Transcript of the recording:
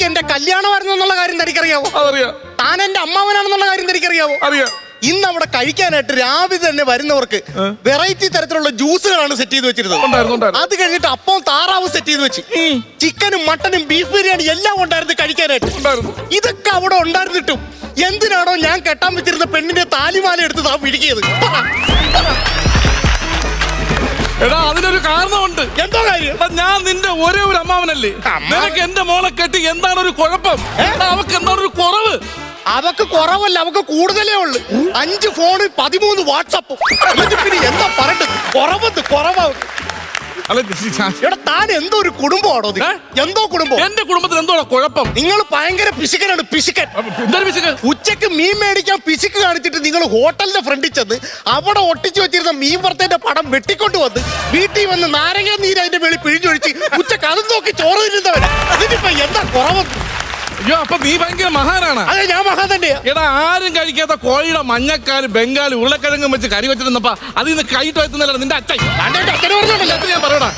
എന്റെ കല്യാണമായിരുന്നു എന്നുള്ള കാര്യം തനിക്കറിയാവോ? അതറിയാം. താൻ എന്റെ അമ്മാവനാണെന്നുള്ള കാര്യം തനിക്കറിയാവോ? അറിയാം. ഇന്ന് അവിടെ കഴിക്കാനായിട്ട് രാവിലെ തന്നെ വരുന്നവർക്ക് വെറൈറ്റി തരത്തിലുള്ള ജ്യൂസുകളാണ് സെറ്റ് ചെയ്ത് വെച്ചിരുന്നത്. അത് കഴിഞ്ഞിട്ട് അപ്പം താറാവ് സെറ്റ് ചെയ്ത് വെച്ച്, ചിക്കനും മട്ടനും ബീഫ് ബിരിയാണി എല്ലാം ഉണ്ടായിരുന്നു കഴിക്കാനായിട്ട്. ഇതൊക്കെ അവിടെ ഉണ്ടായിരുന്നിട്ടും എന്തിനാണോ ഞാൻ കെട്ടാൻ വെച്ചിരുന്ന പെണ്ണിന്റെ താലിമാല എടുത്ത് താ പിടിക്കിയത്? എടാ, അതിനൊരു കാരണമുണ്ട്. എന്തോ കാര്യം? ഞാൻ നിന്റെ ഒരേ ഒരു അമ്മാവനല്ലേ? നിനക്ക് എന്റെ മോളെ കെട്ടി എന്താണ് ഒരു കുഴപ്പം? അവക്ക് എന്താണ് ഒരു കുറവ്? അവക്ക് കുറവല്ല, അവക്ക് കൂടുതലേ ഉള്ളു. 5 ഫോണ് 13 വാട്സപ്പും. പിന്നെ എന്താ പറഞ്ഞത്? കുറവ്. എടാ, താൻ എന്തോ ഒരു കുടുംബമാണോ? എന്തോ കുടുംബം? എന്റെ കുടുംബത്തിൽ എന്തോ കുഴപ്പം? നിങ്ങൾ ഭയങ്കര പിശുക്കനാണ്. പിശുക്കൻ. ഉച്ചക്ക് മീൻ മേടിക്കാൻ പിശുക്ക് കാണിച്ചിട്ട് നിങ്ങൾ ഹോട്ടലിന്റെ ഫ്രണ്ടിൽ ചെന്ന് അവിടെ ഒട്ടിച്ചു വെച്ചിരുന്ന മീൻ വറുത്തതിന്റെ പടം വെട്ടിക്കൊണ്ട് വന്ന് വീട്ടിൽ വന്ന് നാരങ്ങ നീര് അതിന്റെ മേളിൽ പിഴിഞ്ഞൊഴിച്ച് ഉച്ചക്ക് അതും നോക്കി ചോറ് തിരുന്നവരാ. ഇതിനിപ്പോ എന്താ കുറവ്? അയ്യോ, അപ്പൊ നീ ഭയങ്കര മഹാനാണ്. അതെ, ഞാൻ മഹാൻ തന്നെയാ. എടാ, ആരും കഴിക്കാത്ത കോഴിയുടെ മഞ്ഞക്കാല് ബംഗാളി ഉരുളക്കിഴങ്ങും വെച്ച് കറി വെച്ചിരുന്നപ്പ അതിൽ നിന്ന് കൈയിട്ട് വെത്തുന്നല്ല നിന്റെ അച്ഛൻ. അച്ഛനെ പറഞ്ഞോണ്ടല്ലോ ഞാൻ പറയടാ.